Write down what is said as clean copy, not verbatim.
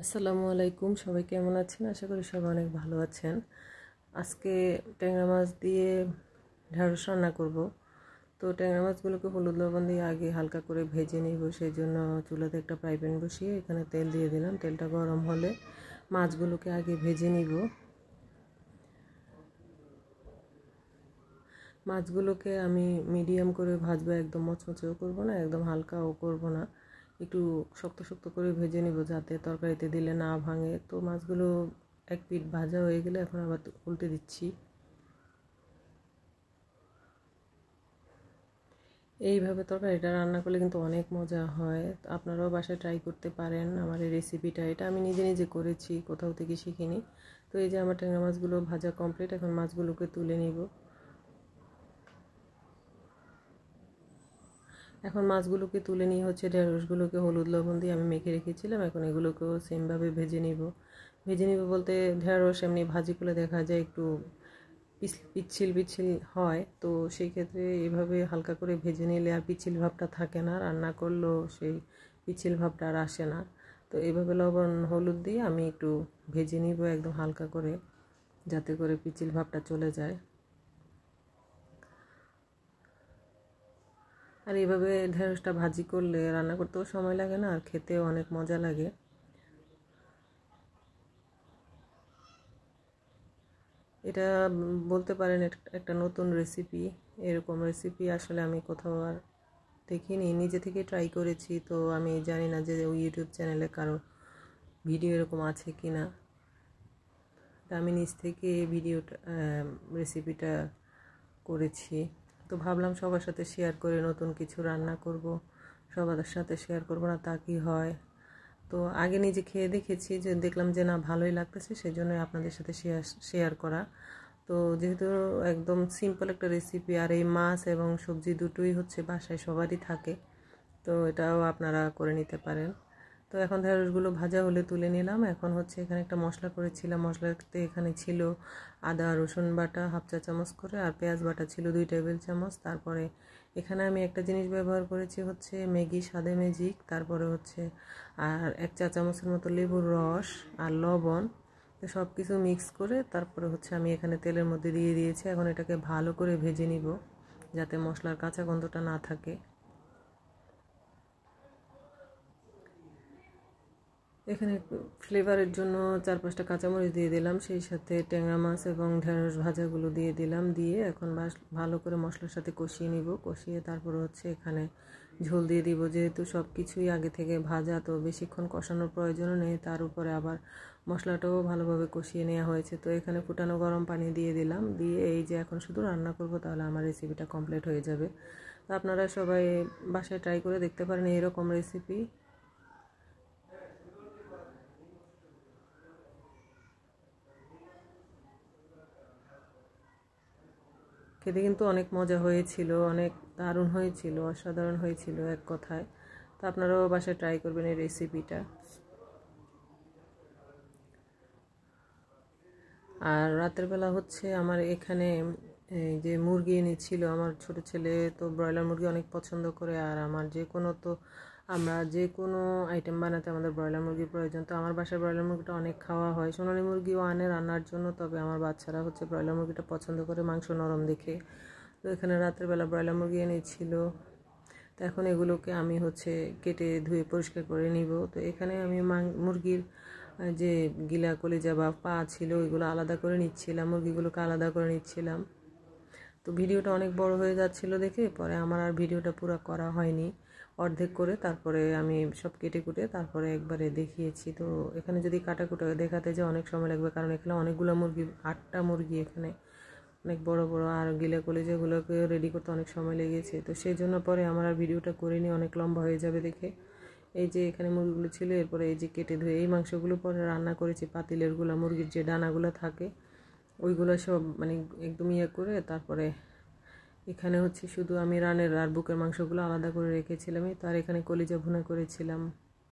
আসসালামু আলাইকুম, সবাই কেমন আছেন? আশা করি সবাই অনেক ভালো আছেন। আজকে ট্যাংরা মাছ দিয়ে ঢেঁড়স রান্না করব। তো ট্যাংরা মাছগুলোকে হলুদ লবণ দিয়ে আগে হালকা করে ভেজে নিব। সেই জন্য চুলাতে একটা ফ্রাই প্যান বসিয়ে এখানে তেল দিয়ে দিলাম। তেলটা গরম হলে মাছগুলোকে আগে ভেজে নিব। মাছগুলোকে আমি মিডিয়াম করে ভাজবো, একদম মচমচেও করব না, একদম হালকাও করব না, একটু শক্ত শক্ত করে ভেজে নিব যাতে তরকারিতে দিলে না ভাঙে। তো মাছগুলো এক পিঠ ভাজা হয়ে গেলে এখন আবার উল্টে দিচ্ছি। এইভাবে তরকারিটা রান্না করলে কিন্তু অনেক মজা হয়। আপনারাও বাসায় ট্রাই করতে পারেন। আমার এই রেসিপিটা এটা আমি নিজে নিজে করেছি, কোথাও থেকে শিখিনি। তো এই যে আমার ট্যাংরা মাছগুলো ভাজা কমপ্লিট, এখন মাছগুলোকে তুলে নিব। এখন মাছগুলোকে তুলে নিয়ে ঢেঁড়সগুলোকে হলুদ লবণ দিয়ে আমি মেখে রেখেছিলাম। এখন এগুলোকেও সেমভাবে ভেজে নিব বলতে ঢেঁড়স এমনি ভাজি করলে দেখা যায় একটু পিচ্ছিল পিচ্ছিল হয়। তো সেই ক্ষেত্রে এভাবে হালকা করে ভেজে নিলে আর পিচ্ছিল ভাবটা থাকে না, রান্না করলেও সেই পিচ্ছিল ভাবটা আর আসে না। তো এইভাবে লবণ হলুদ দিয়ে আমি একটু ভেজে নিব একদম হালকা করে, যাতে করে পিচ্ছিল ভাবটা চলে যায়। আর এইভাবে ঢেঁড়সটা ভাজি করলে রান্না করতেও সময় লাগে না, আর খেতেও অনেক মজা লাগে। এটা বলতে পারেন একটা নতুন রেসিপি। এরকম রেসিপি আসলে আমি কোথাও আর দেখিনি, নিজে থেকে ট্রাই করেছি। তো আমি জানি না যে ওই ইউটিউব চ্যানেলে কারো ভিডিও এরকম আছে কি না। আমি নিজ থেকে ভিডিওটা রেসিপিটা করেছি। তো ভাবলাম সবার সাথে শেয়ার করে নতুন কিছু রান্না করব, সবার সাথে শেয়ার করব না তা কি হয়। তো আগে নিজে খেয়ে দেখেছি, যে দেখলাম যে না ভালোই লাগতেছে, সেই জন্য আপনাদের সাথে শেয়ার করা। তো যেহেতু একদম সিম্পল একটা রেসিপি, আর এই মাছ এবং সবজি দুটোই বাসায় সবারই থাকে, তো এটাও আপনারা করে নিতে পারেন। তো এখন ঢেঁড়সগুলো ভাজা হলে তুলে নিলাম। এখন এখানে একটা মশলা করেছিলাম। মশলাতে এখানে ছিল আদা রসুন বাটা হাফ চা চামচ করে, আর পেঁয়াজ বাটা ছিল 2 টেবিল চামচ। তারপরে এখানে আমি একটা জিনিস ব্যবহার করেছি ম্যাগি স্বাদে ম্যাজিক। তারপরে আর 1 চা চামচের মতো লেবুর রস আর লবণ। তো সব কিছু মিক্স করে তারপরে আমি এখানে তেলের মধ্যে দিয়ে দিয়েছি। এখন এটাকে ভালো করে ভেজে নিব যাতে মশলার কাঁচা গন্ধটা না থাকে। এখানে ফ্লেভারের জন্য 4-5টা কাঁচামরিচ দিয়ে দিলাম, সেই সাথে ট্যাংরা মাছ এবং ঢেঁড়স ভাজাগুলো দিয়ে দিলাম। দিয়ে এখন ভালো করে মশলার সাথে কষিয়ে নিব। কষিয়ে তারপর এখানে ঝোল দিয়ে দিব। যেহেতু সব কিছুই আগে থেকে ভাজা, তো বেশিক্ষণ কষানোর প্রয়োজনও নেই। তার উপরে আবার মশলাটাও ভালোভাবে কষিয়ে নেওয়া হয়েছে। তো এখানে ফুটানো গরম পানি দিয়ে দিলাম। দিয়ে এই যে এখন শুধু রান্না করব, তাহলে আমার রেসিপিটা কমপ্লিট হয়ে যাবে। তো আপনারা সবাই বাসায় ট্রাই করে দেখতে পারেন এরকম রেসিপি। খেতে কিন্তু অনেক মজা হয়েছিল, অনেক দারুণ হয়েছিল, অসাধারণ হয়েছিল এক কথায়। তো আপনারাও বাসায় ট্রাই করবেন এই রেসিপিটা। আর রাতের বেলা আমার এখানে এই যে মুরগি এনেছিল আমার ছোট ছেলে। তো ব্রয়লার মুরগি অনেক পছন্দ করে, আর আমরা যে কোনো আইটেম বানাতে আমাদের ব্রয়লার মুরগির প্রয়োজন। তো আমার বাসায় ব্রয়লার মুরগিটা অনেক খাওয়া হয়। সোনালী মুরগিও আনে রান্নার জন্য, তবে আমার বাচ্চারা ব্রয়লার মুরগিটা পছন্দ করে, মাংস নরম দেখে। তো এখানে রাতের বেলা ব্রয়লার মুরগি এনেছিল। তো এখন এগুলোকে আমি কেটে ধুয়ে পরিষ্কার করে নিব। তো এখানে আমি মুরগির যে গিলা কলিজা বা পা ছিল ওইগুলো আলাদা করে নিচ্ছিলাম, মুরগিগুলোকে আলাদা করে নিচ্ছিলাম। তো ভিডিওটা অনেক বড় হয়ে যাচ্ছিল দেখে পরে আমার আর ভিডিওটা পুরো করা হয়নি, অর্ধেক করে তারপরে আমি সব কেটে কুটে তারপরে একবারে দেখিয়েছি। তো এখানে যদি কাটাকুটা দেখাতে যে অনেক সময় লাগবে, কারণ এখানে অনেকগুলো মুরগি, 8টা মুরগি এখানে, অনেক বড় বড়, আর গিলা কলিজাগুলোকে রেডি করতে অনেক সময় লেগেছে। তো সেই জন্য পরে আমার আর ভিডিওটা করিনি, অনেক লম্বা হয়ে যাবে দেখে। এই যে এখানে মুরগিগুলো ছিল, এরপরে এই যে কেটে ধুয়ে এই মাংসগুলো পরে রান্না করেছি। পাতিলেরগুলো মুরগির যে ডানাগুলো থাকে ওইগুলো সব একদম করে তারপরে এখানে শুধু আমি রানের আর বুকের মাংসগুলো আলাদা করে রেখেছিলাম। তার এখানে কলিজা ভুনা করেছিলাম,